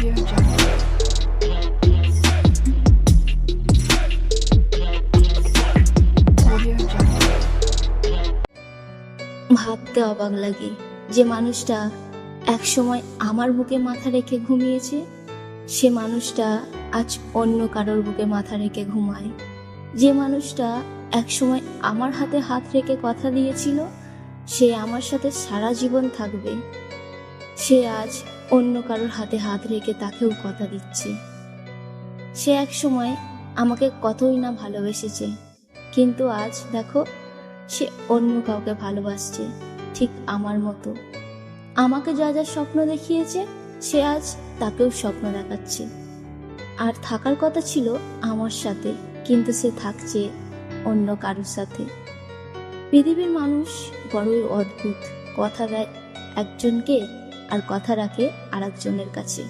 Audio Jungle. Audio Jungle. ভাবতে অবাক লাগে যে মানুষটা একসময় আমার বুকে মাথা রেখে ঘুমিয়েছে, সে মানুষটা আজ অন্য কারোর বুকে মাথা রেখে ঘুমায়। যে মানুষটা একসময় আমার হাতে হাত রেখে কথা দিয়েছিল সে আমার সাথে সারা জীবন থাকবে, সে আজ অন্য কারোর হাতে হাত রেখে তাকেও কথা দিচ্ছে। সে একসময় আমাকে কতই না ভালোবেসেছে, কিন্তু আজ দেখো সে অন্য কাউকে ভালোবাসছে, ঠিক আমার মতো। আমাকে যা যা স্বপ্ন দেখিয়েছে সে আজ তাকেও স্বপ্ন দেখাচ্ছে। আর থাকার কথা ছিল আমার সাথে, কিন্তু সে থাকছে অন্য কারোর সাথে। পৃথিবীর মানুষ বড়ই অদ্ভুত, কথা দেয় একজনকে আর কথা রাখে আর একজনের কাছে।